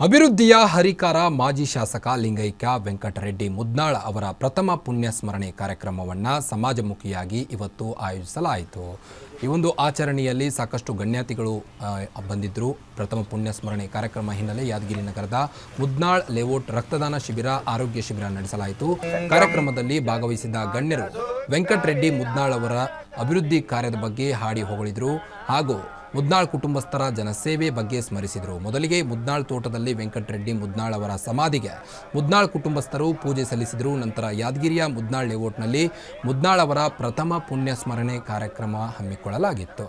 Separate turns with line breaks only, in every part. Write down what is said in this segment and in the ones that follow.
ಅಭಿವೃದ್ಧಿಯ ಹರಿಕಾರ ಮಾಜಿ ಶಾಸಕ ಲಿಂಗೈಕ್ಯ ವೆಂಕಟರೆಡ್ಡಿ ಮುದ್ನಾಳ್ ಅವರ ಪ್ರಥಮ ಪುಣ್ಯ ಸ್ಮರಣೆ ಕಾರ್ಯಕ್ರಮವನ್ನು ಸಮಾಜಮುಖಿಯಾಗಿ ಇವತ್ತು ಆಯೋಜಿಸಲಾಯಿತು. ಈ ಒಂದು ಆಚರಣೆಯಲ್ಲಿ ಸಾಕಷ್ಟು ಗಣ್ಯಾತಿಗಳು ಬಂದಿದ್ದರು. ಪ್ರಥಮ ಪುಣ್ಯ ಸ್ಮರಣೆ ಕಾರ್ಯಕ್ರಮ ಹಿನ್ನೆಲೆ ಯಾದಗಿರಿ ನಗರದ ಮುದ್ನಾಳ್ ಲೇಔಟ್ ರಕ್ತದಾನ ಶಿಬಿರ, ಆರೋಗ್ಯ ಶಿಬಿರ ನಡೆಸಲಾಯಿತು. ಕಾರ್ಯಕ್ರಮದಲ್ಲಿ ಭಾಗವಹಿಸಿದ ಗಣ್ಯರು ವೆಂಕಟರೆಡ್ಡಿ ಮುದ್ನಾಳ್ ಅವರ ಅಭಿವೃದ್ಧಿ ಕಾರ್ಯದ ಬಗ್ಗೆ ಹಾಡಿ ಹೊಗಳಿದರು ಹಾಗೂ ಮುದ್ನಾಳ್ ಕುಟುಂಬಸ್ಥರ ಜನಸೇವೆ ಬಗ್ಗೆ ಸ್ಮರಿಸಿದರು. ಮೊದಲಿಗೆ ಮುದ್ನಾಳ್ ತೋಟದಲ್ಲಿ ವೆಂಕಟರೆಡ್ಡಿ ಮುದ್ನಾಳ್ ಅವರ ಸಮಾಧಿಗೆ ಮುದ್ನಾಳ್ ಕುಟುಂಬಸ್ಥರು ಪೂಜೆ ಸಲ್ಲಿಸಿದರು. ನಂತರ ಯಾದಗಿರಿಯ ಮುದ್ನಾಳ್ ಲೇಔಟ್ನಲ್ಲಿ ಮುದ್ನಾಳ್ ಅವರ ಪ್ರಥಮ ಪುಣ್ಯ ಸ್ಮರಣೆ ಕಾರ್ಯಕ್ರಮ ಹಮ್ಮಿಕೊಳ್ಳಲಾಗಿತ್ತು.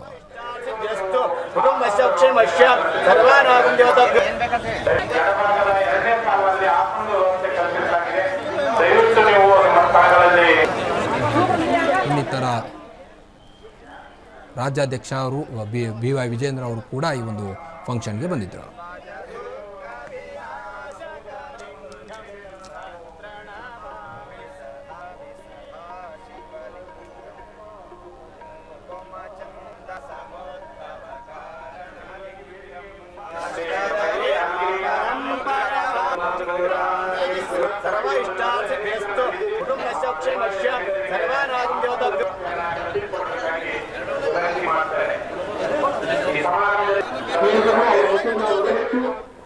ಇನ್ನಿತರ ರಾಜ್ಯಾಧ್ಯಕ್ಷ ಅವರು ಬಿ.ವೈ. ವಿಜೇಂದ್ರ ಅವರು ಕೂಡ ಈ ಒಂದು ಫಂಕ್ಷನ್ಗೆ ಬಂದಿದ್ದರು.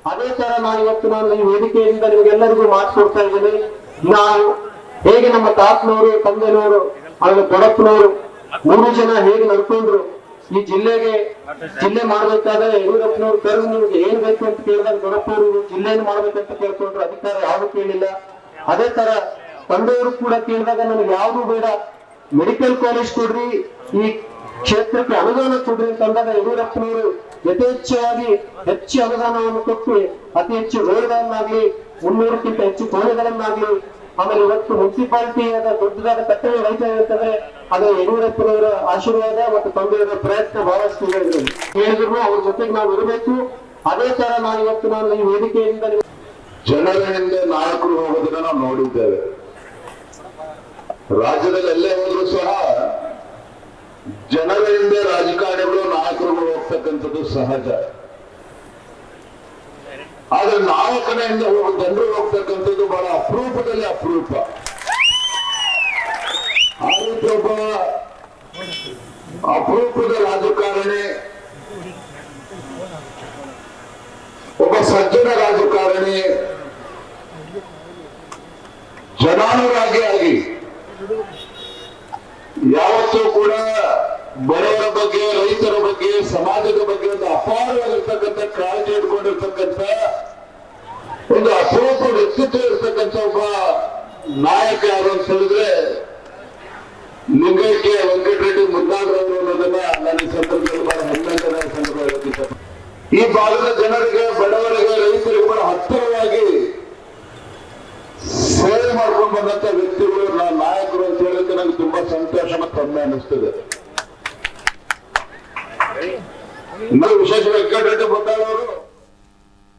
ಅದೇ ತರ ನಾನು ಈ ವೇದಿಕೆಯಿಂದ ನಿಮಗೆಲ್ಲರಿಗೂ ಮಾತನಾಡ್ತಾ ಇದ್ದೇನೆ. ನಾವು ಹೇಗೆ ನಮ್ಮ ತಾತನವರು, ತಂದೆನವರು, ಆಮೇಲೆ ದೊಡ್ಡಪ್ಪನವರು 3 ಜನ ಹೇಗೆ ನಡ್ಕೊಂಡ್ರು, ಈ ಜಿಲ್ಲೆ ಮಾಡ್ಬೇಕಾದ್ರೆ ಯಡಿಯೂರಪ್ಪನವ್ರು ಕರೆದು ನಿಮ್ಗೆ ಏನ್ ಬೇಕು ಅಂತ ಕೇಳಿದಾಗ ದೊಡ್ಡಪ್ಪನವರು ಜಿಲ್ಲೆಯನ್ನು ಮಾಡ್ಬೇಕಂತ ಕೇಳ್ಕೊಂಡ್ರು. ಅಧಿಕಾರ ಯಾವ್ದು ಕೇಳಿಲ್ಲ. ಅದೇ ತರ ತಂದೆಯವರು ಕೂಡ ಕೇಳಿದಾಗ ನನಗೆ ಯಾವ್ದು ಬೇಡ, ಮೆಡಿಕಲ್ ಕಾಲೇಜ್ ಕೊಡ್ರಿ, ಈ ಕ್ಷೇತ್ರಕ್ಕೆ ಅನುದಾನ ಕೊಡ್ರಿ ಅಂತ ಅಂದಾಗ ಯಡಿಯೂರಪ್ಪನವರು ಯಥೇಚ್ಛವಾಗಿ ಹೆಚ್ಚು ಅನುದಾನವನ್ನು ಕೊಟ್ಟು ಅತಿ ಹೆಚ್ಚು ರೋಡ್ಗಳನ್ನಾಗ್ಲಿ, 300ಕ್ಕಿಂತ ಹೆಚ್ಚು ಕೋಣೆಗಳನ್ನಾಗ್ಲಿ, ಆಮೇಲೆ ಇವತ್ತು ಮುನ್ಸಿಪಾಲಿಟಿಯಾದ ದೊಡ್ಡದಾದ ಕಟ್ಟಡ ರೈತ ಅಂತಂದ್ರೆ ಅದು ಯಡಿಯೂರಪ್ಪನವರ ಆಶೀರ್ವಾದ ಮತ್ತು ತಂದೆಯವರ ಪ್ರಯತ್ನ ಬಹಳಷ್ಟು ಹೇಳಿದ್ರು. ಅವ್ರ ಜೊತೆಗೆ ನಾವು ಇರಬೇಕು. ಅದೇ ತರ ನಾನು ಈ ವೇದಿಕೆಯಿಂದ
ಜನರ ಹಿಂದೆ ನಾಯಕರು ಹೋಗೋದನ್ನ ನಾವು ನೋಡಿದ್ದೇವೆ. ರಾಜ್ಯದಲ್ಲಿ ಎಲ್ಲೇ ಹೋದ್ರು ಸಹ ಜನರ ಹಿಂದೆ ರಾಜಕಾರಣಿಗಳು, ನಾಯಕರುಗಳು ಹೋಗ್ತಕ್ಕಂಥದ್ದು ಸಹಜ. ಆದ್ರೆ ನಾಯಕನ ಹಿಂದೆ ಜನರು ಹೋಗ್ತಕ್ಕಂಥದ್ದು ಬಹಳ ಅಪರೂಪದಲ್ಲಿ ಅಪರೂಪ. ಆ ರೀತಿ ಒಬ್ಬ ಅಪರೂಪದ ರಾಜಕಾರಣಿ, ಒಬ್ಬ ಸಜ್ಜನ ರಾಜಕಾರಣಿ, ಜನಾನುರಾಗಿ ಆಗಿ ಯಾವತ್ತೂ ಕೂಡ ಬಡವರ ಬಗ್ಗೆ, ರೈತರ ಬಗ್ಗೆ, ಸಮಾಜದ ಬಗ್ಗೆ ಒಂದು ಅಪಾರವಾಗಿರ್ತಕ್ಕಂಥ ಕಾಳಜಿ ಇಟ್ಕೊಂಡಿರ್ತಕ್ಕಂಥ ಒಂದು ಅಪರೂಪ ವ್ಯಕ್ತಿತ್ವ ಇರ್ತಕ್ಕಂಥ ಒಬ್ಬ ನಾಯಕ ಯಾರು ಅಂತ ಹೇಳಿದ್ರೆ ಲಿಂಗೈಕ್ಯ ವೆಂಕಟರೆಡ್ಡಿ ಮುದ್ನಾಳ್ ಅವರು ಅನ್ನೋದನ್ನ ನನ್ನ ಸಂದರ್ಭದಲ್ಲಿ ಬಹಳ ಹೆಮ್ಮೆಯ ಸಂದರ್ಭ. ಈ ಭಾಗದ ಜನರಿಗೆ, ಬಡವರಿಗೆ, ರೈತರಿಗೆ ಬಹಳ ಹತ್ತಿರವಾಗಿ ಸೇವೆ ಮಾಡ್ಕೊಂಡು ಬಂದಂತ ವ್ಯಕ್ತಿಗಳು, ನಾಯಕರು ಅಂತ ಹೇಳಕ್ಕೆ ನಂಗೆ ತುಂಬಾ ಸಂತೋಷ ಮತ್ತು ಹೆಮ್ಮೆ ಅನಿಸ್ತದೆ. ವಿಶೇಷ ವೆಂಕಟರೆಡ್ಡಿ ಮುದ್ನಾಳ್ ಅವರು